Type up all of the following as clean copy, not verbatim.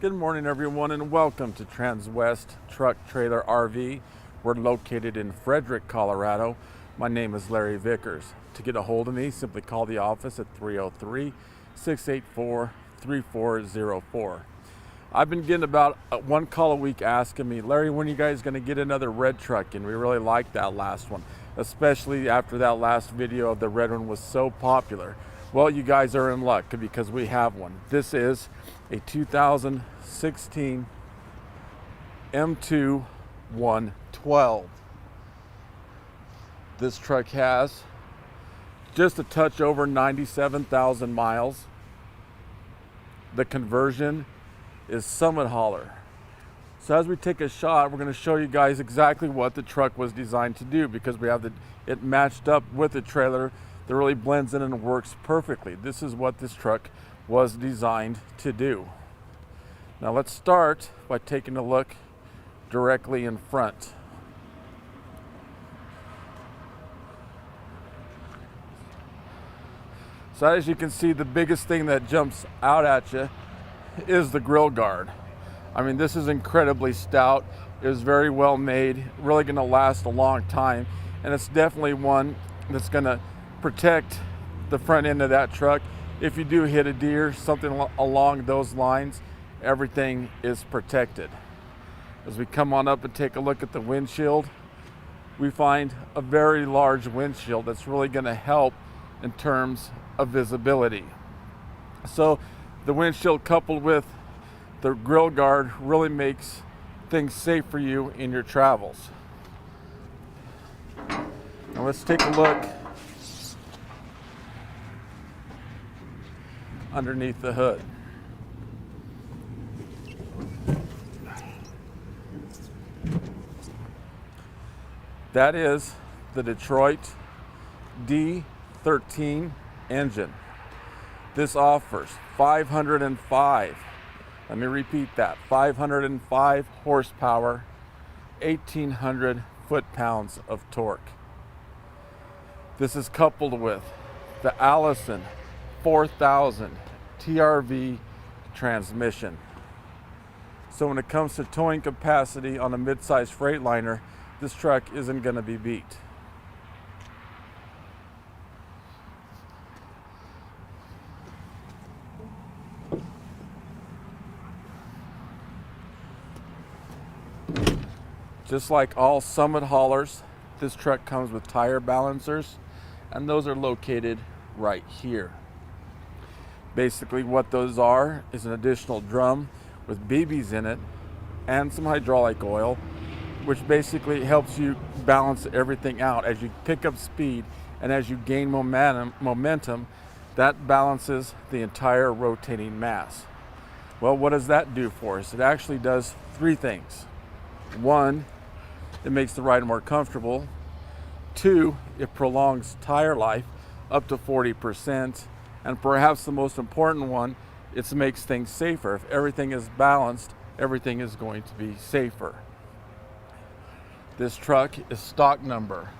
Good morning, everyone, and welcome to Transwest Truck Trailer RV. We're located in Frederick, Colorado. My name is Larry Vickers. To get a hold of me, simply call the office at 303-684-3404. I've been getting about one call a week asking me, Larry, when are you guys going to get another red truck? And we really liked that last one, especially after that last video of the red one was so popular. Well, you guys are in luck because we have one. This is a 2016 M2 112. This truck has just a touch over 97,000 miles. The conversion is summit hauler. So as we take a shot, we're going to show you guys exactly what the truck was designed to do, because we have it matched up with the trailer that really blends in and works perfectly. This is what this truck was designed to do. Now let's start by taking a look directly in front. So as you can see, the biggest thing that jumps out at you is the grill guard. I mean, this is incredibly stout. It was very well made, really going to last a long time, and it's definitely one that's going to protect the front end of that truck. If you do hit a deer, something along those lines, everything is protected. As we come on up and take a look at the windshield, we find a very large windshield that's really going to help in terms of visibility. So the windshield coupled with the grill guard really makes things safe for you in your travels. Now let's take a look underneath the hood. That is the Detroit D13 engine. This offers 505, let me repeat that, 505 horsepower, 1,800 foot-pounds of torque. This is coupled with the Allison 4000 TRV transmission. So when it comes to towing capacity on a mid-size Freightliner, this truck isn't going to be beat. Just like all summit haulers, this truck comes with tire balancers, and those are located right here. Basically what those are is an additional drum with BBs in it and some hydraulic oil, which basically helps you balance everything out as you pick up speed, and as you gain momentum, that balances the entire rotating mass. Well, what does that do for us? It actually does three things. One, it makes the ride more comfortable. Two, it prolongs tire life up to 40%. And perhaps the most important one, it makes things safer. If everything is balanced, everything is going to be safer. This truck is stock number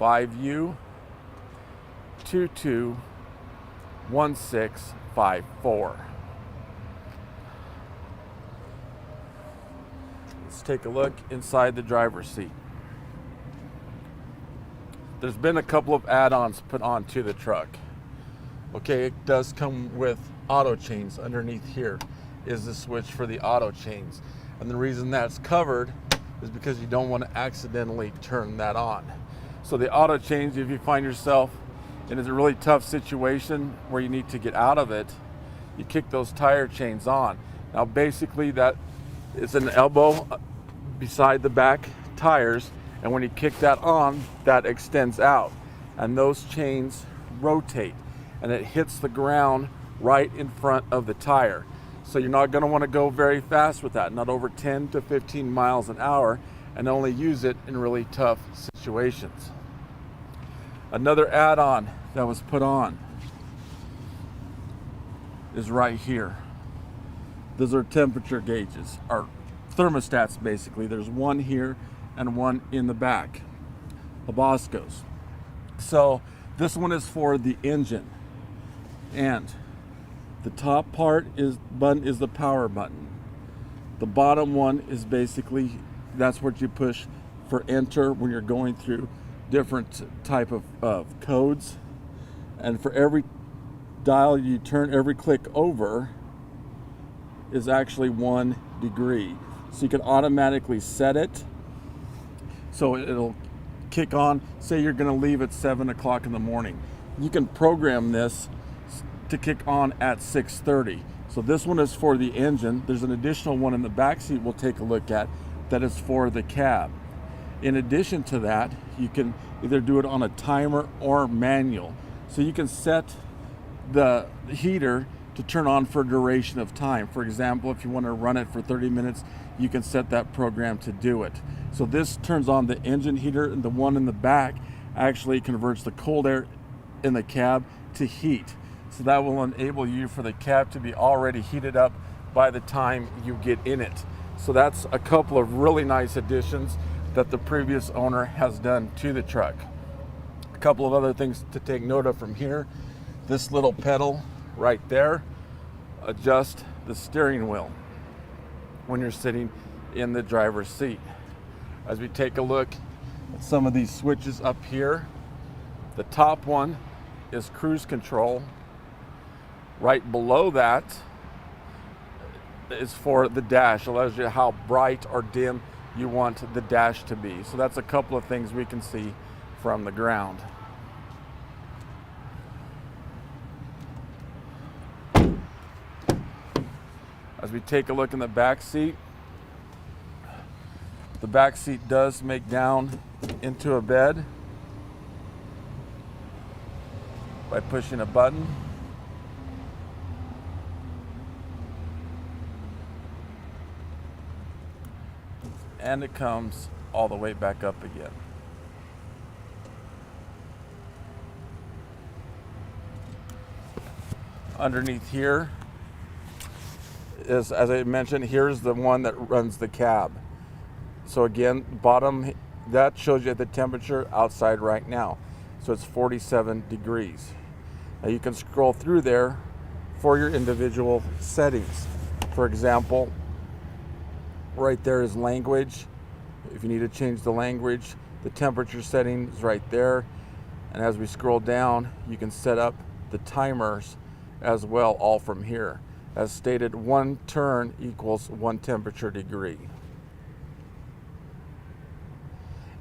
5U221654. Let's take a look inside the driver's seat. There's been a couple of add-ons put onto the truck. Okay, it does come with auto chains. Underneath here is the switch for the auto chains. And the reason that's covered is because you don't want to accidentally turn that on. So the auto chains, if you find yourself in a really tough situation where you need to get out of it, you kick those tire chains on. Now basically that is an elbow beside the back tires, and when you kick that on, that extends out. And those chains rotate, and it hits the ground right in front of the tire. So you're not going to want to go very fast with that, not over 10 to 15 miles an hour, and only use it in really tough situations. Another add-on that was put on is right here. Those are temperature gauges, or thermostats basically. There's one here and one in the back, Laboscos. So this one is for the engine, and The top part button is the power button. The bottom one is basically, that's what you push for enter when you're going through different type of codes. And for every dial you turn, every click over is actually 1 degree. So you can automatically set it so it'll kick on. Say you're going to leave at 7 o'clock in the morning. You can program this to kick on at 6:30. So this one is for the engine. There's an additional one in the back seat we'll take a look at that is for the cab. In addition to that, you can either do it on a timer or manual. So you can set the heater to turn on for a duration of time. For example, if you want to run it for 30 minutes, you can set that program to do it. So this turns on the engine heater, and the one in the back actually converts the cold air in the cab to heat. So that will enable you for the cab to be already heated up by the time you get in it. So that's a couple of really nice additions that the previous owner has done to the truck. A couple of other things to take note of from here. This little pedal right there adjusts the steering wheel when you're sitting in the driver's seat. As we take a look at some of these switches up here, the top one is cruise control. Right below that is for the dash. It allows you how bright or dim you want the dash to be. So that's a couple of things we can see from the ground. As we take a look in the back seat does make down into a bed by pushing a button. And it comes all the way back up again. Underneath here is, as I mentioned, here's the one that runs the cab. So again, bottom, that shows you the temperature outside right now. So it's 47 degrees. Now you can scroll through there for your individual settings. For example, right there is language. If you need to change the language, the temperature setting is right there. And as we scroll down, you can set up the timers as well, all from here. As stated, 1 turn equals 1 temperature degree.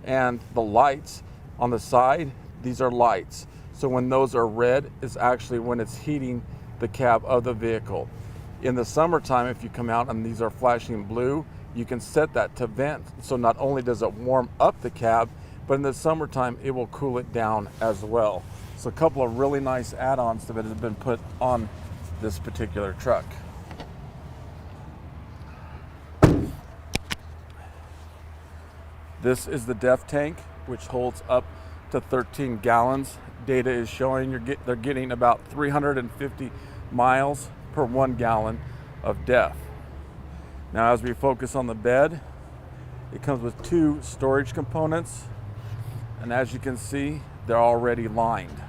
And the lights on the side, these are lights. So when those are red, is actually when it's heating the cab of the vehicle. In the summertime, if you come out and these are flashing blue, you can set that to vent. So not only does it warm up the cab, but in the summertime, it will cool it down as well. So a couple of really nice add-ons that have been put on this particular truck. This is the def tank, which holds up to 13 gallons. Data is showing they're getting about 350 miles per 1 gallon of def. Now as we focus on the bed, it comes with 2 storage components, and as you can see, they're already lined.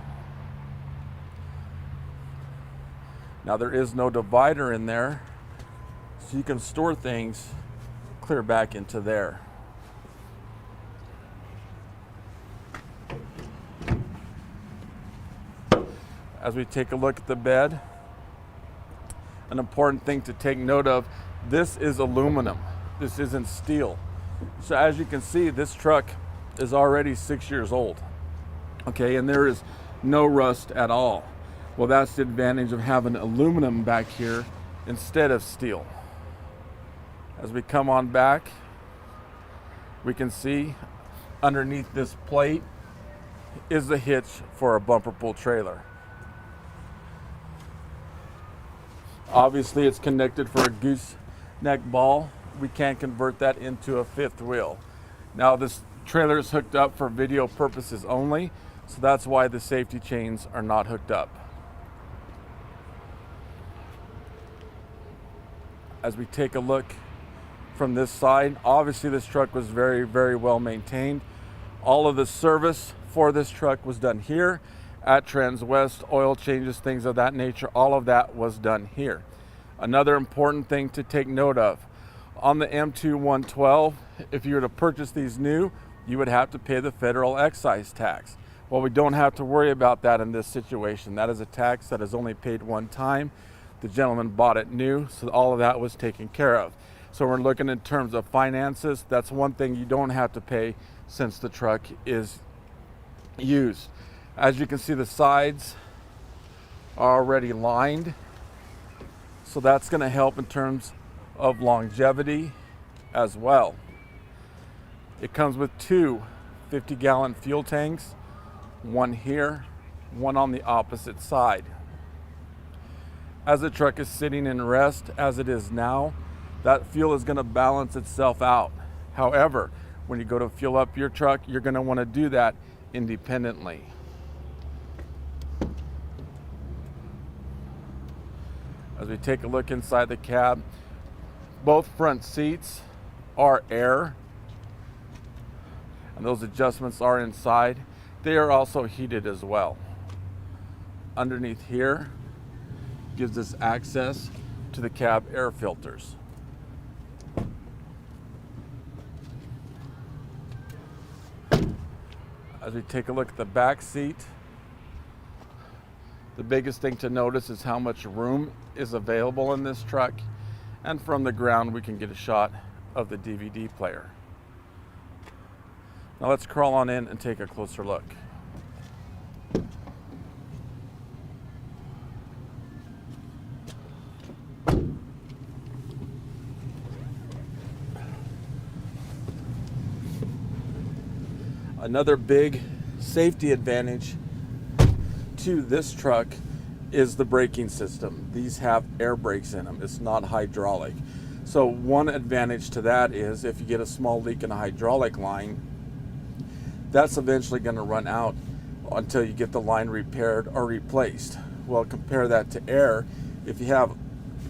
Now there is no divider in there, so you can store things clear back into there. As we take a look at the bed, an important thing to take note of, this is aluminum. This isn't steel. So as you can see, this truck is already 6 years old. Okay, and there is no rust at all. Well, that's the advantage of having aluminum back here instead of steel. As we come on back, we can see underneath this plate is the hitch for a bumper pull trailer. Obviously, it's connected for a gooseneck ball. We can't convert that into a 5th wheel. Now, this trailer is hooked up for video purposes only, so that's why the safety chains are not hooked up. As we take a look from this side, obviously this truck was very, very well maintained. All of the service for this truck was done here, at Transwest, oil changes, things of that nature, all of that was done here. Another important thing to take note of, on the M2112, if you were to purchase these new, you would have to pay the federal excise tax. Well, we don't have to worry about that in this situation. That is a tax that is only paid one time. The gentleman bought it new, so all of that was taken care of. So we're looking in terms of finances. That's one thing you don't have to pay since the truck is used. As you can see, the sides are already lined, so that's going to help in terms of longevity as well. It comes with two 50-gallon fuel tanks, one here, one on the opposite side. As the truck is sitting in rest as it is now, that fuel is going to balance itself out. However, when you go to fuel up your truck, you're going to want to do that independently. As we take a look inside the cab, both front seats are air, and those adjustments are inside. They are also heated as well. Underneath here gives us access to the cab air filters. As we take a look at the back seat, the biggest thing to notice is how much room is available in this truck, and from the ground we can get a shot of the DVD player. Now let's crawl on in and take a closer look. Another big safety advantage to this truck is the braking system. These have air brakes in them. It's not hydraulic. So one advantage to that is if you get a small leak in a hydraulic line, that's eventually going to run out until you get the line repaired or replaced. Well, compare that to air. If you have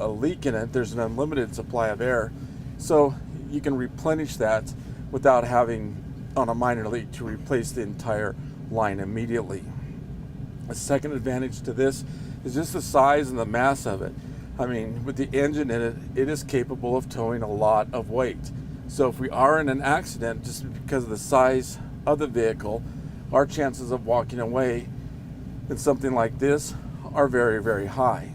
a leak in it, there's an unlimited supply of air. So you can replenish that without having, on a minor leak, to replace the entire line immediately. A second advantage to this is just the size and the mass of it. I mean, with the engine in it, it is capable of towing a lot of weight. So if we are in an accident, just because of the size of the vehicle, our chances of walking away in something like this are very, very high.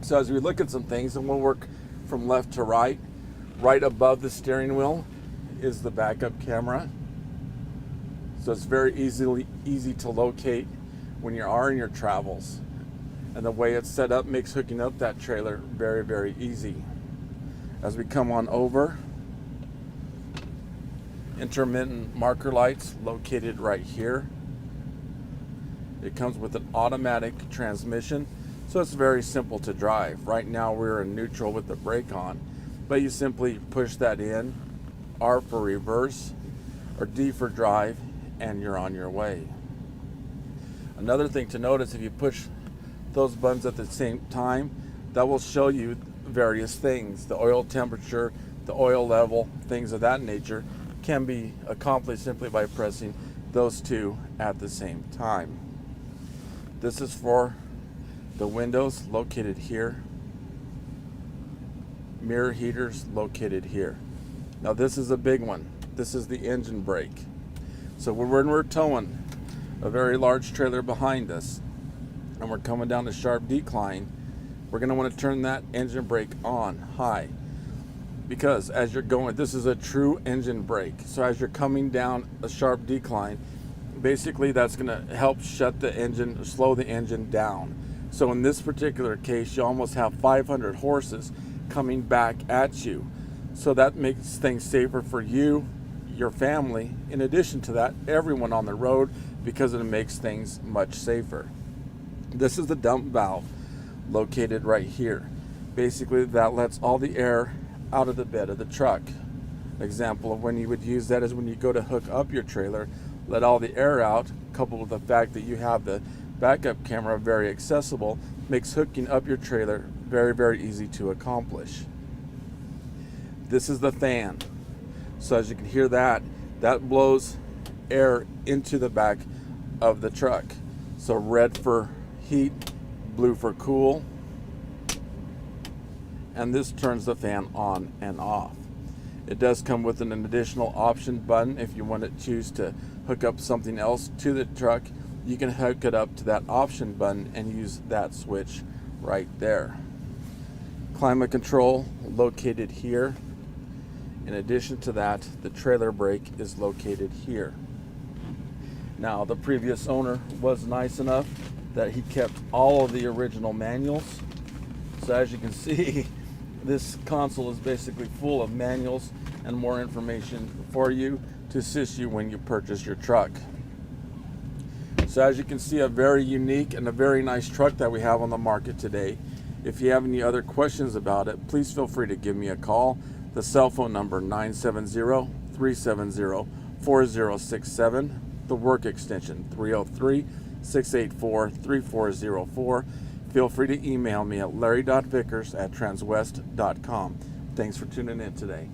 So as we look at some things, and we'll work from left to right, right above the steering wheel is the backup camera. So it's very easy to locate when you are in your travels. And the way it's set up makes hooking up that trailer very, very easy. As we come on over, intermittent marker lights located right here. It comes with an automatic transmission, so it's very simple to drive. Right now we're in neutral with the brake on, but you simply push that in, R for reverse, or D for drive, and you're on your way. Another thing to notice, if you push those buttons at the same time, that will show you various things. The oil temperature, the oil level, things of that nature can be accomplished simply by pressing those two at the same time. This is for the windows, located here. Mirror heaters located here. Now this is a big one. This is the engine brake. So when we're towing a very large trailer behind us and we're coming down a sharp decline, we're going to want to turn that engine brake on high, because as you're going, this is a true engine brake. So as you're coming down a sharp decline, basically that's going to help shut the engine, slow the engine down. So in this particular case, you almost have 500 horses coming back at you. So that makes things safer for you, your family, in addition to that, everyone on the road, because it makes things much safer. This is the dump valve located right here. Basically that lets all the air out of the bed of the truck. Example of when you would use that is when you go to hook up your trailer, let all the air out, coupled with the fact that you have the backup camera very accessible, makes hooking up your trailer very, very easy to accomplish. This is the fan. So as you can hear that blows air into the back of the truck. So red for heat, blue for cool, and this turns the fan on and off. It does come with an additional option button. If you want to choose to hook up something else to the truck, you can hook it up to that option button and use that switch right there. Climate control located here. In addition to that, the trailer brake is located here. Now, the previous owner was nice enough that he kept all of the original manuals. So as you can see, this console is basically full of manuals and more information for you to assist you when you purchase your truck. So as you can see, a very unique and a very nice truck that we have on the market today. If you have any other questions about it, please feel free to give me a call. The cell phone number 970-370-4067. The work extension 303-684-3404. Feel free to email me at larry.vickers@transwest.com. Thanks for tuning in today.